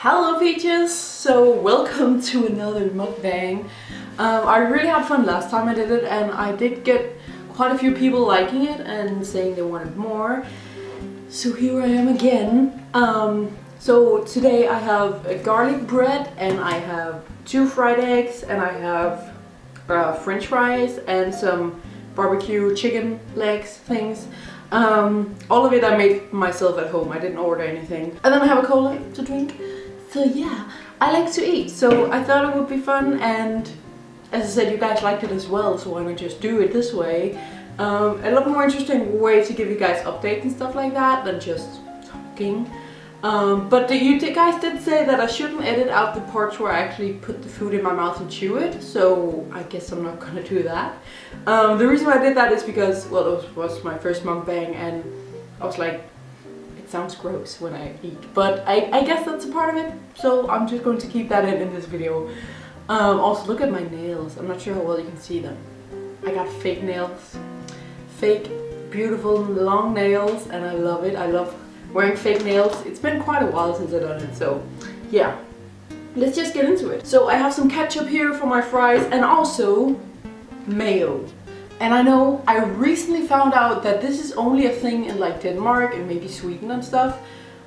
Hello peaches! So welcome to another mukbang. I really had fun last time I did it, and I did get quite a few people liking it and saying they wanted more. So here I am again. So today I have a garlic bread, and I have 2 fried eggs, and I have french fries and some barbecue chicken legs things. All of it I made myself at home. I didn't order anything. And then I have a cola to drink. So yeah, I like to eat, so I thought it would be fun, and as I said, you guys liked it as well, so why not just do it this way. A lot more interesting way to give you guys updates and stuff like that than just talking. But you guys did say that I shouldn't edit out the parts where I actually put the food in my mouth and chew it, so I guess I'm not gonna do that. The reason why I did that is because, well, it was my first mukbang, and I was like, it sounds gross when I eat, but I guess that's a part of it, so I'm just going to keep that in this video. Also, look at my nails. I'm not sure how well you can see them. I got fake nails. Fake, beautiful, long nails, and I love it. I love wearing fake nails. It's been quite a while since I've done it, so yeah. Let's just get into it. So I have some ketchup here for my fries, and also mayo. And I know I recently found out that this is only a thing in like Denmark and maybe Sweden and stuff.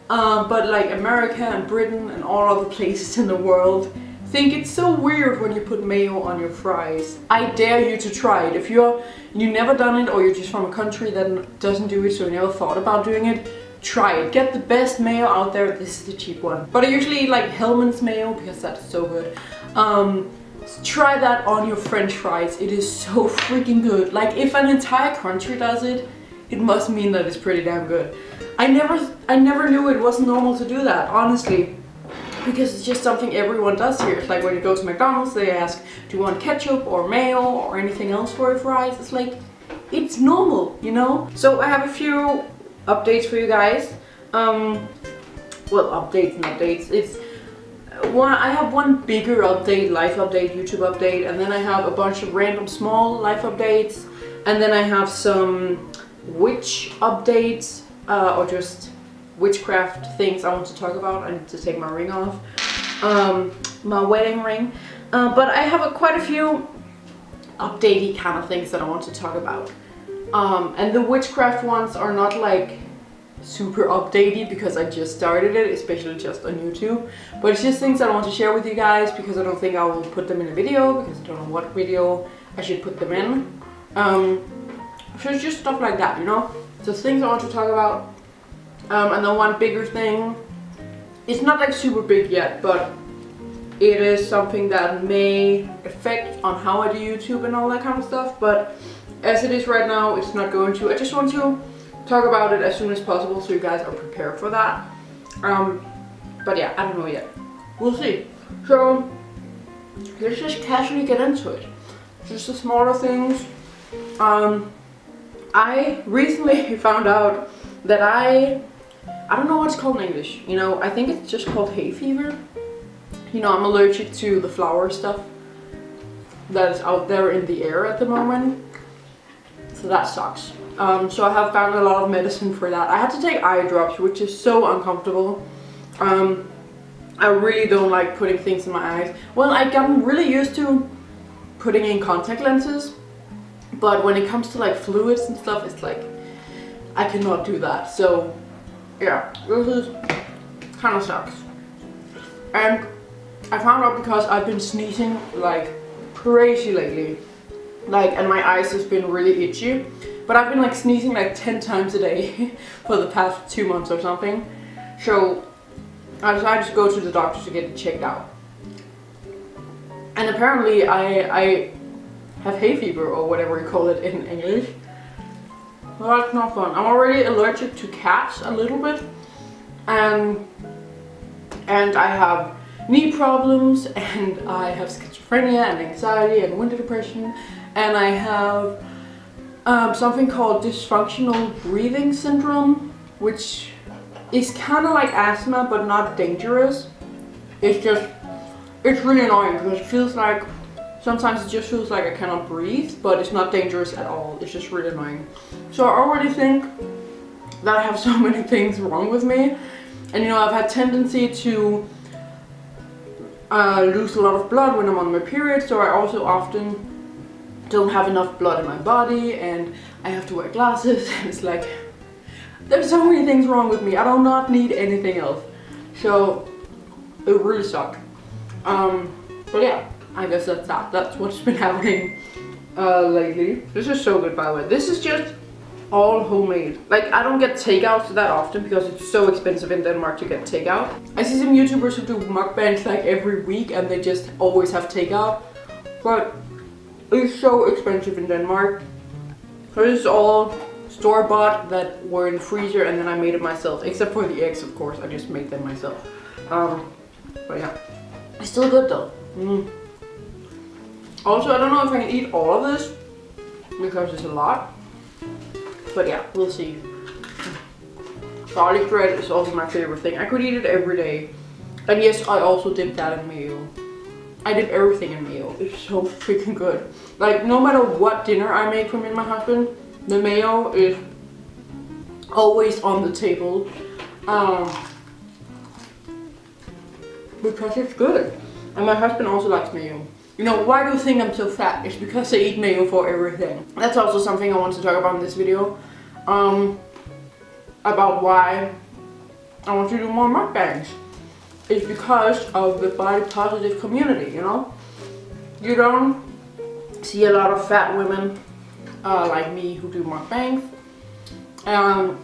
But like America and Britain and all other places in the world think it's so weird when you put mayo on your fries. I dare you to try it. If you've never done it, or you're just from a country that doesn't do it, so you never thought about doing it, try it. Get the best mayo out there. This is the cheap one. But I usually eat like Hellmann's mayo because that's so good. Try that on your french fries. It is so freaking good. Like, if an entire country does it, it must mean that it's pretty damn good. I never knew it wasn't normal to do that, honestly, because it's just something everyone does here. It's like when you go to McDonald's, they ask, do you want ketchup or mayo or anything else for your fries? It's like, it's normal, you know? So I have a few updates for you guys. Well, updates and updates. I have one bigger update, life update, YouTube update, and then I have a bunch of random small life updates, and then I have some witch updates, or just witchcraft things I want to talk about. I need to take my ring off, my wedding ring, but I have quite a few updatey kind of things that I want to talk about, and the witchcraft ones are not like super updated because I just started it, especially just on YouTube, but it's just things I want to share with you guys because I don't think I will put them in a video because I don't know what video I should put them in. So it's just stuff like that, you know? So things I want to talk about. And then one bigger thing, it's not like super big yet, but it is something that may affect on how I do YouTube and all that kind of stuff, but as it is right now, it's not going to. I just want to talk about it as soon as possible so you guys are prepared for that. But yeah, I don't know yet. We'll see. So let's just casually get into it. Just the smaller things. I recently found out that I don't know what it's called in English. You know, I think it's just called hay fever. You know, I'm allergic to the flower stuff that is out there in the air at the moment. So that sucks. So I have found a lot of medicine for that. I had to take eye drops, which is so uncomfortable. I really don't like putting things in my eyes. Well, I've gotten really used to putting in contact lenses, but when it comes to like fluids and stuff, it's like, I cannot do that. So yeah, this is kind of sucks. And I found out because I've been sneezing like crazy lately. Like, and my eyes has been really itchy. But I've been like sneezing like 10 times a day for the past 2 months or something. So I decided to go to the doctor to get it checked out. And apparently I have hay fever, or whatever you call it in English. Well, that's not fun. I'm already allergic to cats a little bit. And I have knee problems, and I have schizophrenia and anxiety and winter depression. And I have something called dysfunctional breathing syndrome, which is kind of like asthma but not dangerous. It's really annoying because it feels like, sometimes it just feels like I cannot breathe, but it's not dangerous at all. It's just really annoying. So I already think that I have so many things wrong with me. And you know, I've had tendency to lose a lot of blood when I'm on my period, so I also often don't have enough blood in my body, and I have to wear glasses. It's like, there's so many things wrong with me. I do not need anything else. So it really sucked. But yeah, I guess that's that. That's what's been happening lately. This is so good, by the way. This is just all homemade. Like, I don't get takeouts that often because it's so expensive in Denmark to get takeout. I see some YouTubers who do mukbangs like every week and they just always have takeout, but it's so expensive in Denmark. So this is all store-bought that were in the freezer, and then I made it myself, except for the eggs, of course. I just made them myself. But yeah, it's still good though. Also, I don't know if I can eat all of this because it's a lot. But yeah, we'll see. Garlic bread is also my favorite thing. I could eat it every day. And yes, I also dip that in mayo. I dip everything in mayo. It's so freaking good. Like, no matter what dinner I make for me and my husband, the mayo is always on the table. Because it's good. And my husband also likes mayo. You know, why do you think I'm so fat? It's because I eat mayo for everything. That's also something I want to talk about in this video. About why I want to do more mukbangs. It's because of the body positive community, you know? You don't see a lot of fat women like me who do mukbangs. And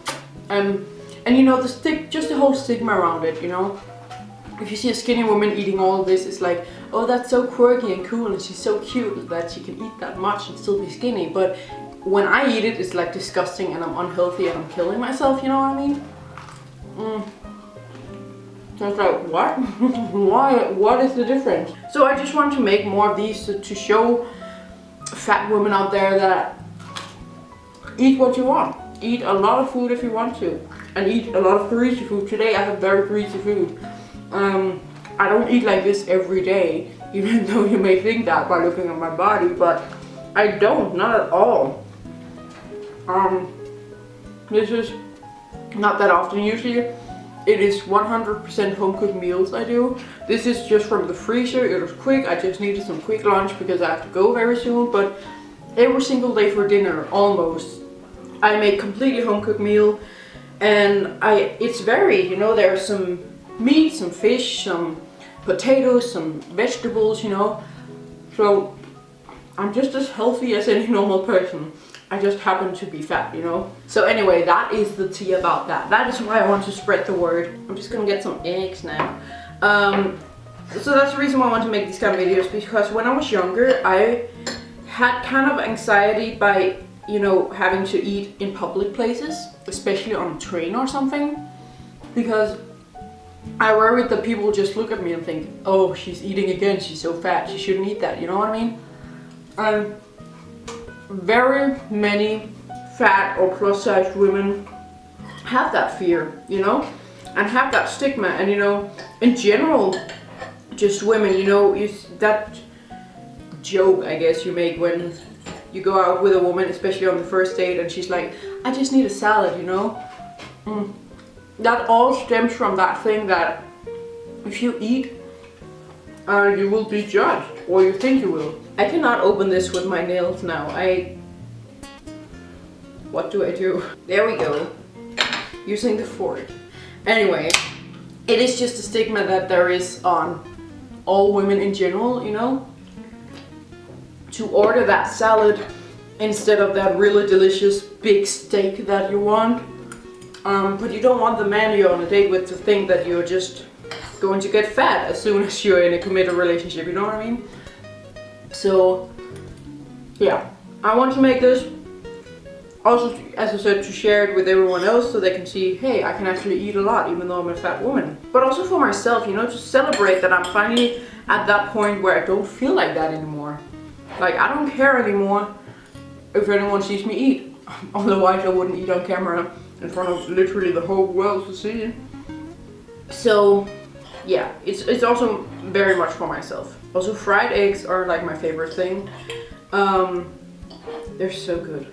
you know, just the whole stigma around it, you know? If you see a skinny woman eating all of this, it's like, oh, that's so quirky and cool, and she's so cute that she can eat that much and still be skinny. But when I eat it, it's like disgusting and I'm unhealthy and I'm killing myself, you know what I mean? So it's like, what? Why? What is the difference? So I just want to make more of these to show fat women out there that eat what you want. Eat a lot of food if you want to. And eat a lot of greasy food. Today I have very greasy food. I don't eat like this every day, even though you may think that by looking at my body, but I don't, not at all. This is not that often. Usually it is 100% home cooked meals I do. This is just from the freezer. It was quick. I just needed some quick lunch because I have to go very soon, but every single day for dinner, almost, I make completely home cooked meal. And it's varied, you know, there's some meat, some fish, some potatoes, some vegetables, you know. So I'm just as healthy as any normal person. I just happen to be fat, you know. So anyway, that is the tea about that. That is why I want to spread the word. I'm just gonna get some eggs now. So that's the reason why I want to make these kind of videos, because when I was younger, I had kind of anxiety by, you know, having to eat in public places, especially on a train or something, because I worried that people would just look at me and think, oh, she's eating again, she's so fat, she shouldn't eat that, you know what I mean? Very many fat or plus sized women have that fear, you know, and have that stigma. And you know, in general, just women, you know, that joke I guess you make when you go out with a woman, especially on the first date, and she's like, I just need a salad, you know. That all stems from that thing that if you eat, you will be judged, or you think you will. I cannot open this with my nails now. What do I do? There we go. Using the fork. Anyway, it is just a stigma that there is on all women in general, you know, to order that salad instead of that really delicious big steak that you want. But you don't want the man you're on a date with to think that you're just going to get fat as soon as you're in a committed relationship, you know what I mean? So yeah, I want to make this also, as I said, to share it with everyone else so they can see, hey, I can actually eat a lot even though I'm a fat woman. But also for myself, you know, to celebrate that I'm finally at that point where I don't feel like that anymore. Like, I don't care anymore if anyone sees me eat. Otherwise I wouldn't eat on camera in front of literally the whole world to see. So yeah, it's also very much for myself. Also, fried eggs are like my favorite thing. They're so good.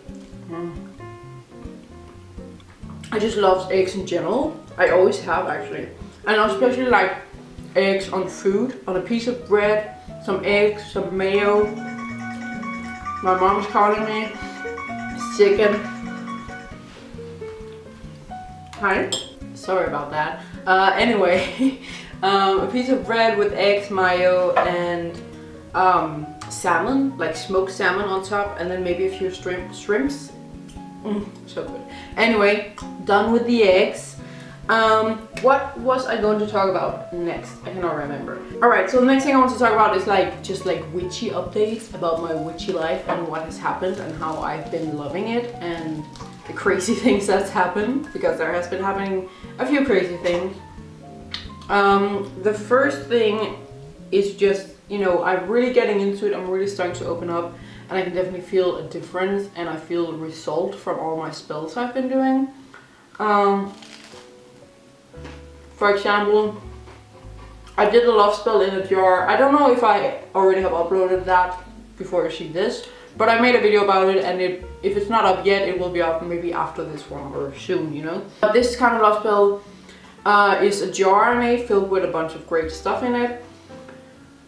I just love eggs in general. I always have, actually. And I especially like eggs on food, on a piece of bread, some eggs, some mayo. My mom's calling me. Chicken. Hi. Sorry about that. Anyway, a piece of bread with eggs, mayo, and salmon, like smoked salmon on top, and then maybe a few shrimps. So good. Anyway, done with the eggs. What was I going to talk about next? I cannot remember. Alright, so the next thing I want to talk about is just witchy updates about my witchy life and what has happened and how I've been loving it and the crazy things that's happened, because there has been happening a few crazy things. The first thing is just, I'm really getting into it. I'm really starting to open up, and I can definitely feel a difference, and I feel a result from all my spells I've been doing. For example, I did a love spell in a jar. I don't know if I already have uploaded that before you see this, but I made a video about it, and if it's not up yet, it will be up maybe after this one or soon, But this kind of love spell is a jar I made filled with a bunch of great stuff in it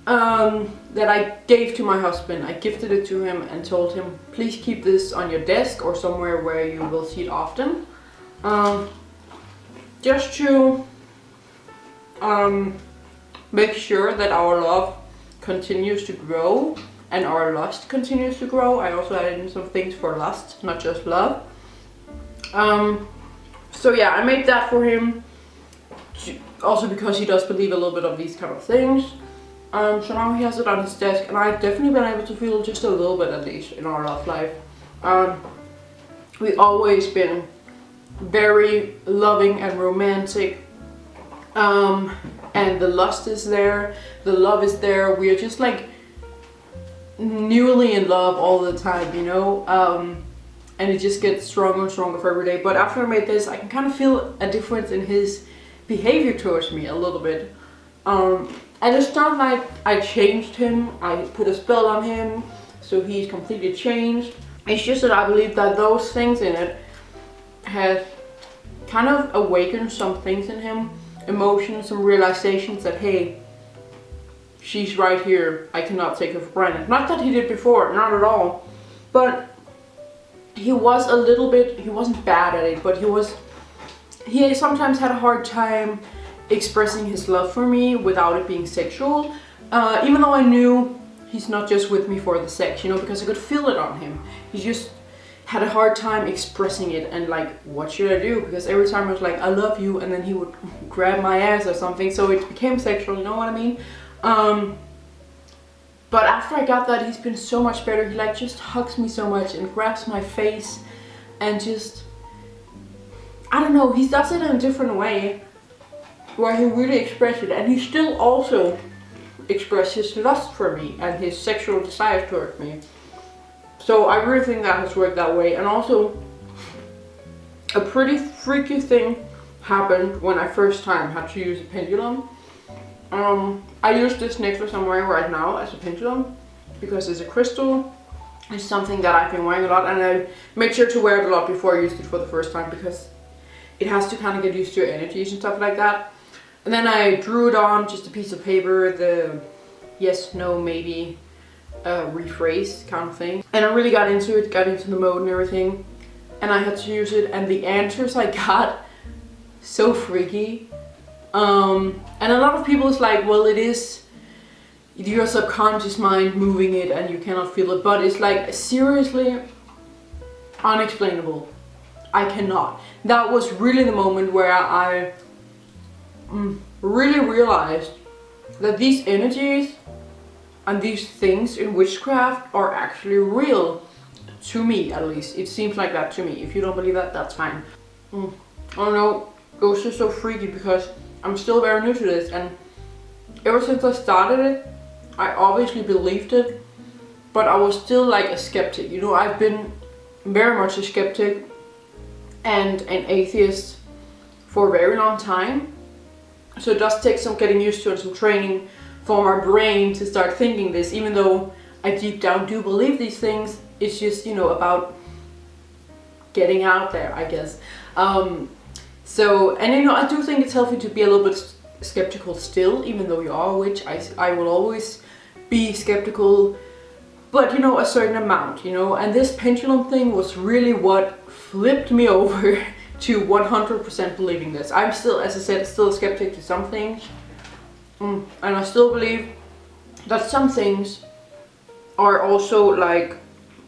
that I gave to my husband. I gifted it to him and told him, please keep this on your desk or somewhere where you will see it often. Just to make sure that our love continues to grow and our lust continues to grow. I also added in some things for lust, not just love. So yeah, I made that for him, also because he does believe a little bit of these kind of things. So now he has it on his desk, and I've definitely been able to feel just a little bit, at least, in our love life. We've always been very loving and romantic, and the lust is there, the love is there. We are just newly in love all the time, and it just gets stronger and stronger for every day. But after I made this, I can kind of feel a difference in his behavior towards me a little bit. And it's not like I changed him, I put a spell on him, so he's completely changed. It's just that I believe that those things in it have kind of awakened some things in him, emotions, some realizations that, hey, she's right here, I cannot take her for granted. Not that he did before, not at all, but he was a little bit, he wasn't bad at it, but he sometimes had a hard time expressing his love for me without it being sexual, even though I knew he's not just with me for the sex, because I could feel it on him. He just had a hard time expressing it, and what should I do? Because every time I was like, I love you, and then he would grab my ass or something, so it became sexual, you know what I mean? But after I got that, he's been so much better. He just hugs me so much and grabs my face and just, I don't know, he does it in a different way where he really expresses it, and he still also expresses his lust for me and his sexual desires towards me. So I really think that has worked that way. And also, a pretty freaky thing happened when I first time had to use a pendulum. I use this necklace I'm wearing right now as a pendulum because it's a crystal. It's something that I've been wearing a lot, and I made sure to wear it a lot before I used it for the first time because it has to kind of get used to your energies and stuff like that. And then I drew it on just a piece of paper, the yes, no, maybe rephrase kind of thing. And I really got into it, got into the mode and everything. And I had to use it, and the answers I got, so freaky. And a lot of people is like, well, it is your subconscious mind moving it and you cannot feel it. But it's seriously unexplainable. I cannot. That was really the moment where I really realized that these energies and these things in witchcraft are actually real. To me, at least. It seems like that to me. If you don't believe that, that's fine. I don't know. It was just so freaky because I'm still very new to this, and ever since I started it, I obviously believed it, but I was still a skeptic. I've been very much a skeptic and an atheist for a very long time. So it does take some getting used to and some training for my brain to start thinking this, even though I deep down do believe these things. It's just, about getting out there, I guess. I do think it's healthy to be a little bit skeptical still, even though you are a witch. I will always be skeptical, but you know, a certain amount, you know. And this pendulum thing was really what flipped me over to 100% believing this. I'm still, as I said, still a skeptic to some things, and I still believe that some things are also like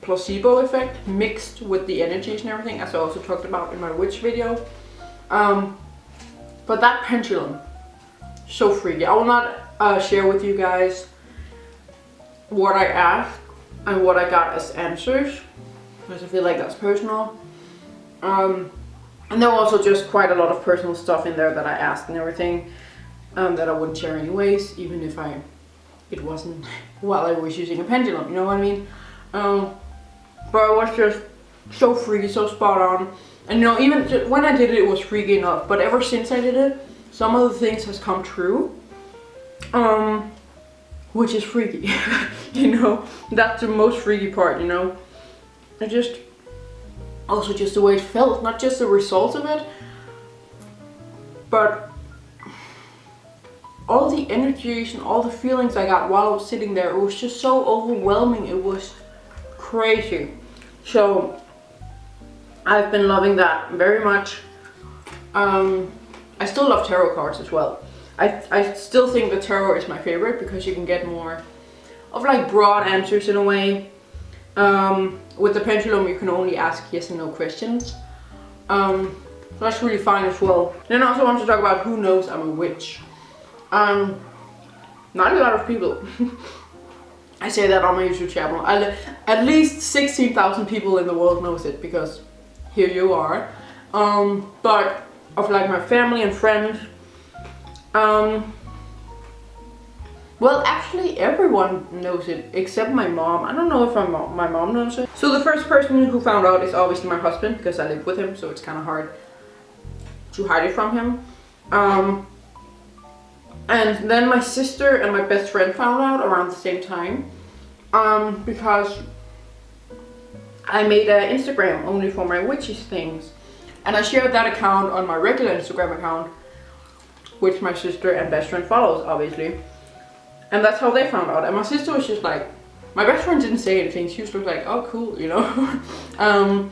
placebo effect mixed with the energies and everything, as I also talked about in my witch video. But that pendulum, so freaky. I will not share with you guys what I asked and what I got as answers, because I feel like that's personal. And there were also just quite a lot of personal stuff in there that I asked and everything, that I wouldn't share anyways, even if it wasn't while I was using a pendulum, you know what I mean? But it was just so freaky, so spot on. And you know, even when I did it, it was freaky enough, but ever since I did it, some of the things has come true, which is freaky. You know, that's the most freaky part, you know. I just, also just the way it felt, not just the results of it, but all the energies and all the feelings I got while I was sitting there. It was just so overwhelming. It was crazy. So I've been loving that very much. I still love tarot cards as well. I still think the tarot is my favorite because you can get more of like broad answers in a way. With the pendulum you can only ask yes and no questions. So that's really fine as well. Then I also want to talk about who knows I'm a witch. Not a lot of people. I say that on my YouTube channel. At least 16,000 people in the world knows it, because here you are. But of like my family and friends, well, actually everyone knows it except my mom. I don't know if my mom knows it. So the first person who found out is obviously my husband, because I live with him, so it's kind of hard to hide it from him. And then my sister and my best friend found out around the same time, because I made an Instagram only for my witches things, and I shared that account on my regular Instagram account, which my sister and best friend follows, obviously. And that's how they found out. And my sister was just like, my best friend didn't say anything. She was just like, oh cool, you know.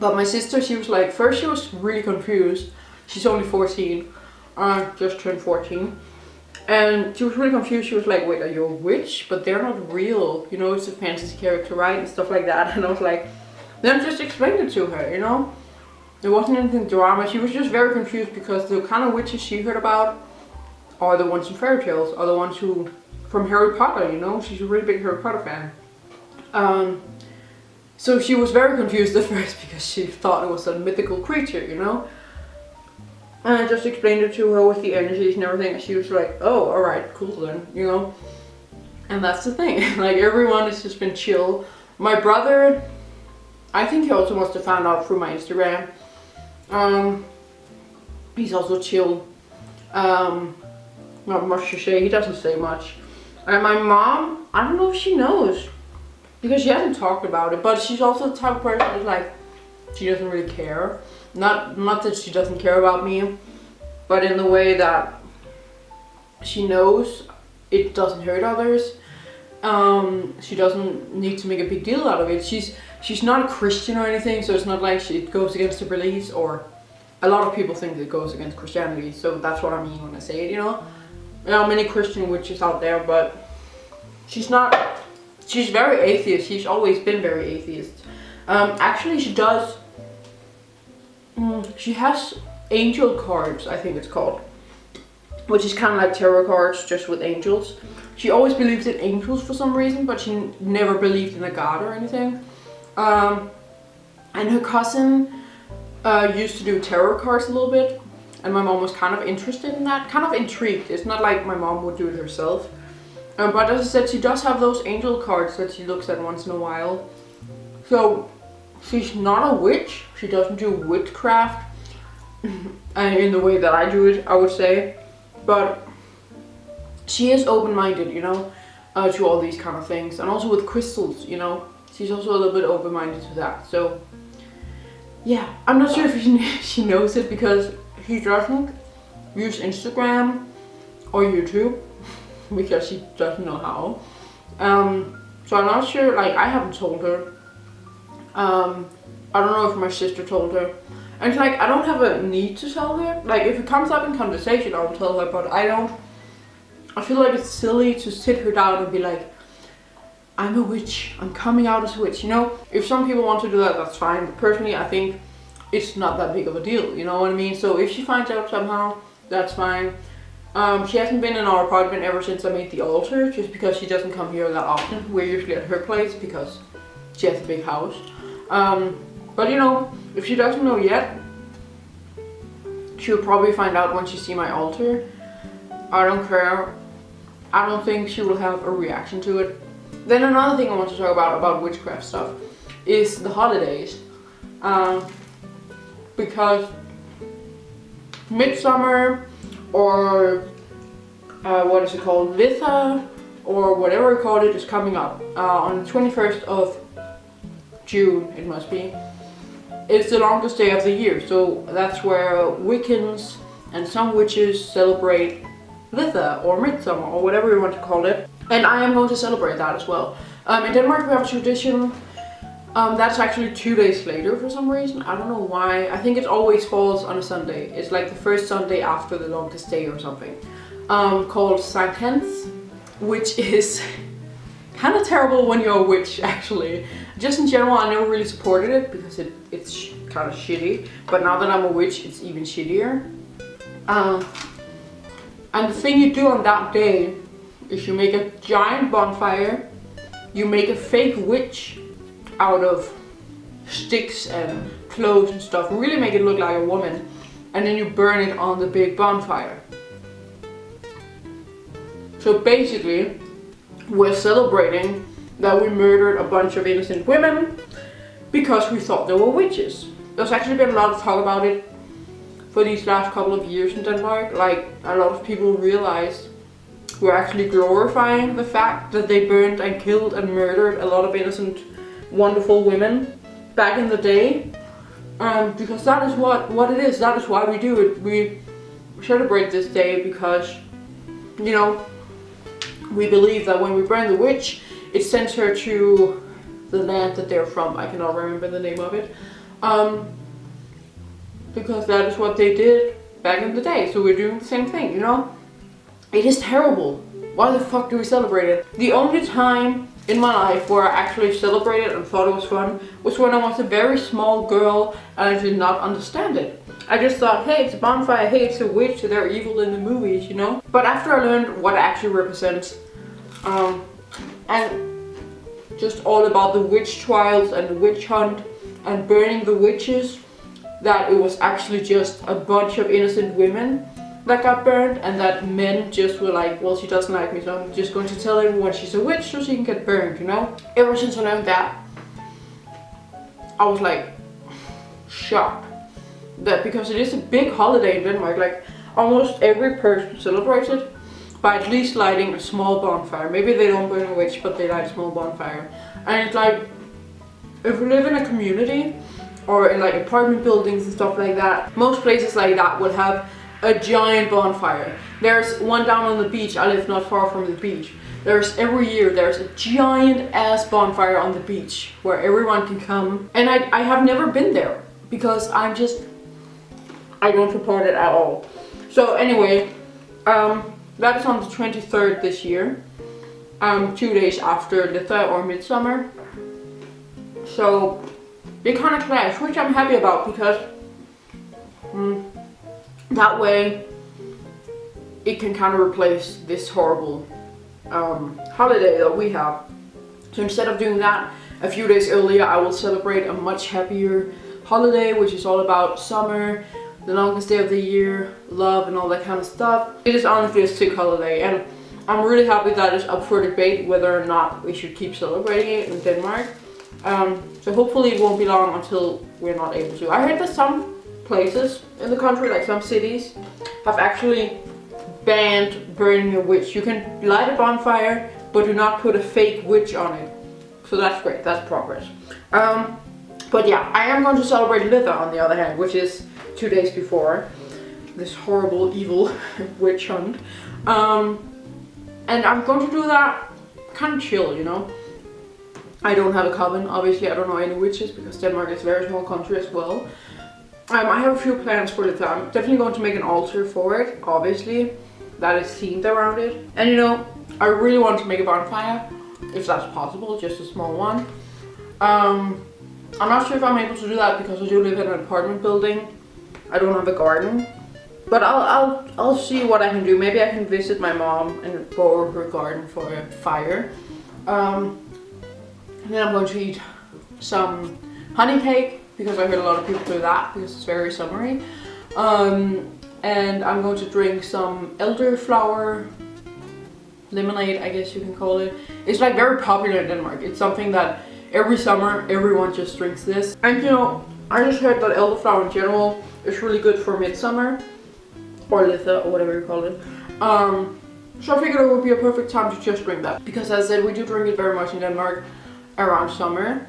But my sister, she was like, first she was really confused. She's only 14, just turned 14. And she was really confused. She was like, wait, are you a witch? But they're not real, you know, it's a fantasy character, right? And stuff like that. And I was like, then just explained it to her, you know. There wasn't anything drama. She was just very confused because the kind of witches she heard about are the ones in fairy tales, are the ones who, from Harry Potter, you know. She's a really big Harry Potter fan. So she was very confused at first because she thought it was a mythical creature, you know. And I just explained it to her with the energies and everything, and she was like, oh, alright, cool then, you know. And that's the thing, like everyone has just been chill. My brother, I think he also must have found out through my Instagram. He's also chill. Not much to say, he doesn't say much. And my mom, I don't know if she knows, because she hasn't talked about it, but she's also the type of person who's like, she doesn't really care. Not that she doesn't care about me, but in the way that she knows it doesn't hurt others. She doesn't need to make a big deal out of it. She's not a Christian or anything, so it's not like it goes against her beliefs, or a lot of people think it goes against Christianity, so that's what I mean when I say it, you know. There are many Christian witches out there, but she's not. She's very atheist. She's always been very atheist. Actually, she does. She has angel cards, I think it's called, which is kind of like tarot cards, just with angels. She always believes in angels for some reason, but she never believed in a god or anything. And her cousin used to do tarot cards a little bit, and my mom was kind of interested in that, kind of intrigued. It's not like my mom would do it herself. But as I said, she does have those angel cards that she looks at once in a while. So she's not a witch. She doesn't do witchcraft in the way that I do it, I would say. But she is open-minded, you know, to all these kind of things. And also with crystals, you know, she's also a little bit open-minded to that. So yeah, I'm not sure if she knows it, because she doesn't. use Instagram or YouTube because she doesn't know how. So I'm not sure, like I haven't told her. I don't know if my sister told her. And it's like, I don't have a need to tell her. Like if it comes up in conversation, I will tell her, but I feel like it's silly to sit her down and be like, I'm a witch, I'm coming out as a witch, you know? If some people want to do that, that's fine. But personally, I think it's not that big of a deal, you know what I mean? So if she finds out somehow, that's fine. She hasn't been in our apartment ever since I made the altar, just because she doesn't come here that often. We're usually at her place because she has a big house. But you know, if she doesn't know yet, she'll probably find out when she sees my altar. I don't care. I don't think she will have a reaction to it. Then another thing I want to talk about witchcraft stuff is the holidays. Because Midsummer or what is it called, Litha or whatever we call it is coming up on the 21st of June, it must be. It's the longest day of the year, so that's where Wiccans and some witches celebrate Litha or Midsummer or whatever you want to call it. And I am going to celebrate that as well. In Denmark we have a tradition that's actually 2 days later for some reason. I don't know why. I think it always falls on a Sunday. It's like the first Sunday after the longest day or something. Called Sankt Hans, which is kind of terrible when you're a witch actually. Just in general, I never really supported it because it's kind of shitty. But now that I'm a witch, it's even shittier. And the thing you do on that day is you make a giant bonfire. You make a fake witch out of sticks and clothes and stuff. Really make it look like a woman. And then you burn it on the big bonfire. So basically, we're celebrating that we murdered a bunch of innocent women because we thought they were witches. There's actually been a lot of talk about it for these last couple of years in Denmark. Like, a lot of people realize we're actually glorifying the fact that they burned and killed and murdered a lot of innocent, wonderful women back in the day. Because that is what it is. That is why we do it. We celebrate this day because, you know, we believe that when we burn the witch, it sends her to the land that they're from. I cannot remember the name of it. Because that is what they did back in the day. So we're doing the same thing, you know? It is terrible. Why the fuck do we celebrate it? The only time in my life where I actually celebrated and thought it was fun was when I was a very small girl and I did not understand it. I just thought, hey, it's a bonfire, hey, it's a witch, they're evil in the movies, you know? But after I learned what it actually represents, and just all about the witch trials and the witch hunt and burning the witches, that it was actually just a bunch of innocent women that got burned, and that men just were like, well, she doesn't like me, so I'm just going to tell everyone she's a witch so she can get burned, you know? Ever since I learned that, I was like shocked. That because it is a big holiday in Denmark, like almost every person celebrates it by at least lighting a small bonfire. Maybe they don't burn a witch, but they light a small bonfire. And it's like, if you live in a community or in like apartment buildings and stuff like that, most places like that will have a giant bonfire. There's one down on the beach. I live not far from the beach. Every year there's a giant ass bonfire on the beach where everyone can come. And I have never been there because I don't support it at all. So anyway, that is on the 23rd this year. 2 days after Litha or Midsummer. So they kind of clash, which I'm happy about because that way it can kind of replace this horrible holiday that we have. So instead of doing that a few days earlier, I will celebrate a much happier holiday, which is all about summer, the longest day of the year, love and all that kind of stuff. It is honestly a sick holiday, and I'm really happy that it's up for debate whether or not we should keep celebrating it in Denmark. So hopefully it won't be long until we're not able to. I heard that some places in the country, like some cities, have actually banned burning a witch. You can light a bonfire, but do not put a fake witch on it. So that's great, that's progress. But yeah, I am going to celebrate Litha on the other hand, which is 2 days before. this horrible, evil witch hunt. And I'm going to do that kind of chill, you know. I don't have a coven, obviously. I don't know any witches because Denmark is a very small country as well. I have a few plans for the time. I'm definitely going to make an altar for it, obviously, that is themed around it. And you know, I really want to make a bonfire, if that's possible, just a small one. I'm not sure if I'm able to do that because I do live in an apartment building. I don't have a garden, but I'll see what I can do. Maybe I can visit my mom and borrow her garden for a fire. And then I'm going to eat some honey cake because I heard a lot of people do that because it's very summery. And I'm going to drink some elderflower lemonade, I guess you can call it. It's like very popular in Denmark. It's something that every summer everyone just drinks this. And you know, I just heard that elderflower in general is really good for midsummer or litha or whatever you call it. So I figured it would be a perfect time to just drink that because as I said, we do drink it very much in Denmark around summer.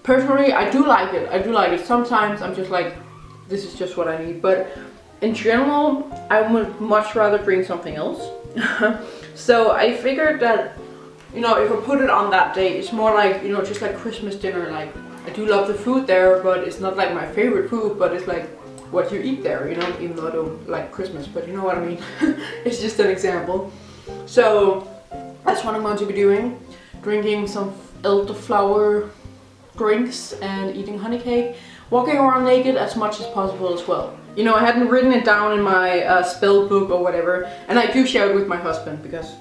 Personally, I do like it. I do like it. Sometimes I'm just like, this is just what I need. But in general, I would much rather drink something else. So I figured that, you know, if I put it on that day, it's more like, you know, just like Christmas dinner. Like, I do love the food there, but it's not like my favorite food, but it's like what you eat there, you know, even though I don't like Christmas, but you know what I mean. It's just an example. So that's what I'm going to be doing. Drinking some elderflower drinks and eating honey cake. Walking around naked as much as possible as well. You know, I hadn't written it down in my spell book or whatever, and I do share it with my husband because,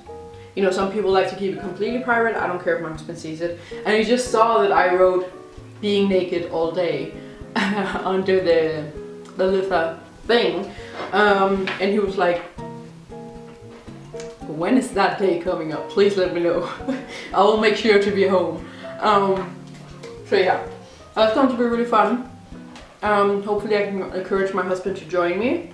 you know, some people like to keep it completely private. I don't care if my husband sees it. And he just saw that I wrote being naked all day under the litha thing, and he was like, when is that day coming up? Please let me know. I will make sure to be home. So yeah, that's going to be really fun. Hopefully I can encourage my husband to join me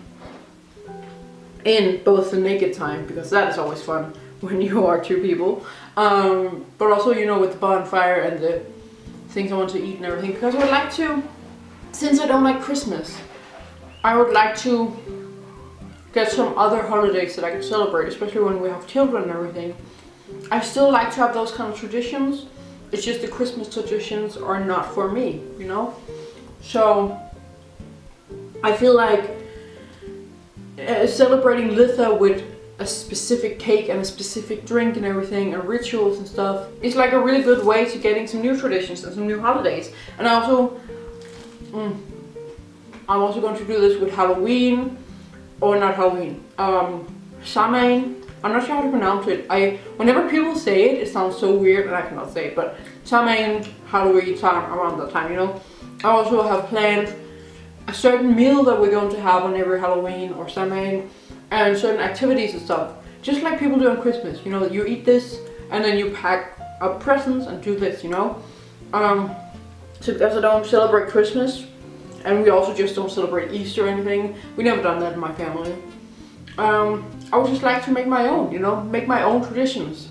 in both the naked time, because that is always fun when you are two people, but also, you know, with the bonfire and the things I want to eat and everything, because I would like to, since I don't like Christmas, I would like to get some other holidays that I can celebrate, especially when we have children and everything. I still like to have those kind of traditions. It's just the Christmas traditions are not for me, you know? So I feel like celebrating litha with a specific cake and a specific drink and everything and rituals and stuff is like a really good way to getting some new traditions and some new holidays. And also, I'm also going to do this with Halloween, or not Halloween, Samhain. I'm not sure how to pronounce it. Whenever people say it, it sounds so weird and I cannot say it, but Samhain, Halloween time, around that time, you know. I also have planned a certain meal that we're going to have on every Halloween or Samhain, and certain activities and stuff. Just like people do on Christmas, you know, you eat this and then you pack up presents and do this, you know. So because I don't celebrate Christmas, and we also just don't celebrate Easter or anything, we never done that in my family. I would just like to make my own, you know, make my own traditions.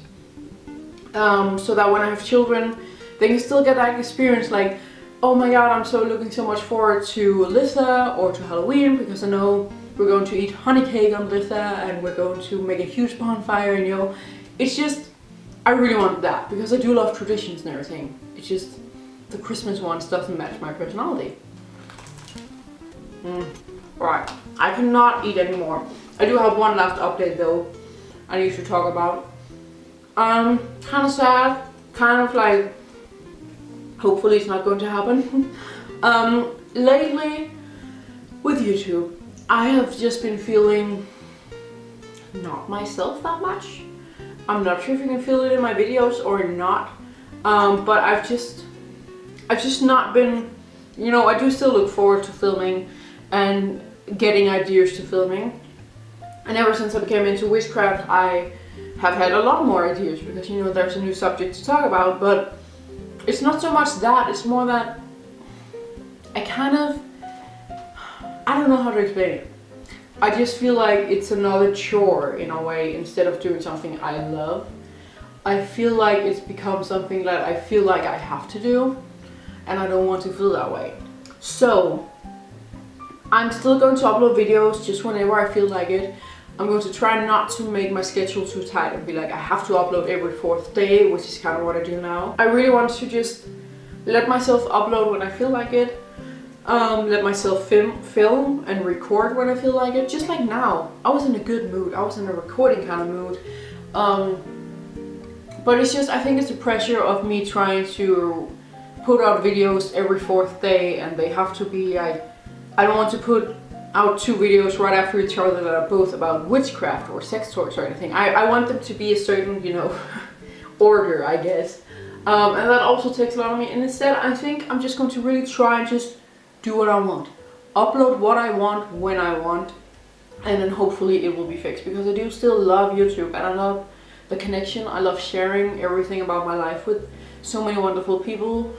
So that when I have children, they can still get that experience like, oh my god, I'm so looking so much forward to litha or to Halloween, because I know we're going to eat honey cake on litha and we're going to make a huge bonfire, and you know, it's just, I really want that because I do love traditions and everything. It's just the Christmas ones doesn't match my personality. Right, I cannot eat anymore. I do have one last update though I need to talk about. Kind of sad, kind of like, hopefully it's not going to happen. Lately with YouTube, I have just been feeling not myself that much. I'm not sure if you can feel it in my videos or not, but I've just not been, you know, I do still look forward to filming and getting ideas to filming. And ever since I became into Witchcraft, I have had a lot more ideas because, you know, there's a new subject to talk about, but it's not so much that, it's more that I don't know how to explain it. I just feel like it's another chore in a way instead of doing something I love. I feel like it's become something that I feel like I have to do, and I don't want to feel that way. So I'm still going to upload videos just whenever I feel like it. I'm going to try not to make my schedule too tight and be like I have to upload every 4th day, which is kind of what I do now. I really want to just let myself upload when I feel like it. Let myself film and record when I feel like it. Just like now, I was in a good mood. I was in a recording kind of mood. But it's just, I think it's the pressure of me trying to put out videos every 4th day, and they have to be like, I don't want to put out 2 videos right after each other that are both about witchcraft or sex toys or anything. I want them to be a certain, you know, order, I guess. And that also takes a lot of me. And instead, I think I'm just going to really try and just do what I want. Upload what I want when I want. And then hopefully it will be fixed. Because I do still love YouTube. And I love the connection. I love sharing everything about my life with so many wonderful people.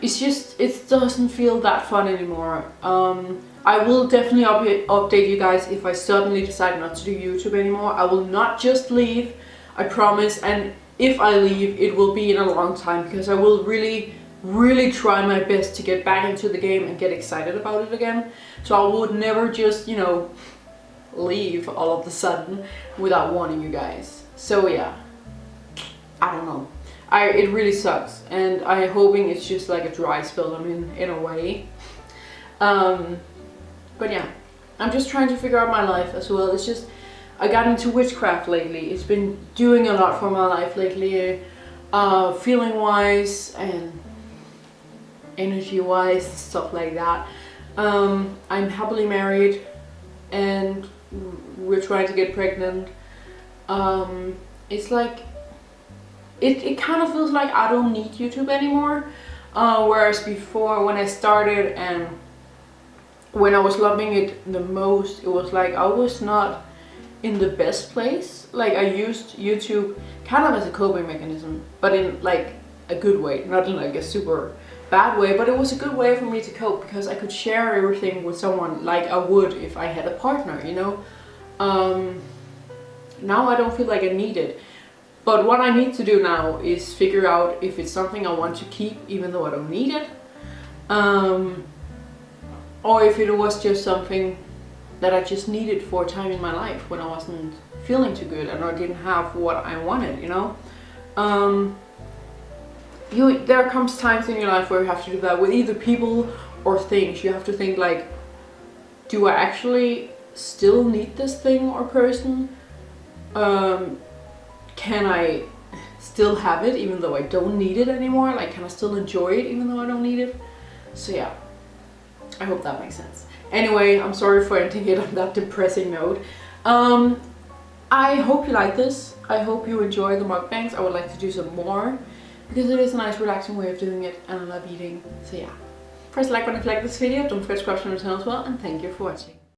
It's just, it doesn't feel that fun anymore. I will definitely update you guys if I suddenly decide not to do YouTube anymore. I will not just leave, I promise. And if I leave, it will be in a long time, because I will really try my best to get back into the game and get excited about it again. So I would never just, you know, leave all of a sudden without warning you guys. So yeah, I don't know. It really sucks, and I'm hoping it's just like a dry spell, I mean, in a way. But yeah, I'm just trying to figure out my life as well. It's just, I got into witchcraft lately. It's been doing a lot for my life lately, feeling wise and energy wise, stuff like that. I'm happily married and we're trying to get pregnant. It's like, it kind of feels like I don't need YouTube anymore. Whereas before, when I started and when I was loving it the most, it was like I was not in the best place. Like, I used YouTube kind of as a coping mechanism, but in like a good way, not in like a super bad way, but it was a good way for me to cope, because I could share everything with someone like I would if I had a partner, you know. Now I don't feel like I need it. But what I need to do now is figure out if it's something I want to keep even though I don't need it. Or if it was just something that I just needed for a time in my life when I wasn't feeling too good and I didn't have what I wanted, you know. There comes times in your life where you have to do that with either people or things. You have to think like, do I actually still need this thing or person? Can I still have it even though I don't need it anymore? Like, can I still enjoy it even though I don't need it? So yeah, I hope that makes sense. Anyway, I'm sorry for ending it on that depressing note. I hope you like this. I hope you enjoy the mukbangs. I would like to do some more because it is a nice relaxing way of doing it and I love eating. So yeah, press like button if you like this video. Don't forget to subscribe to my channel as well, and thank you for watching.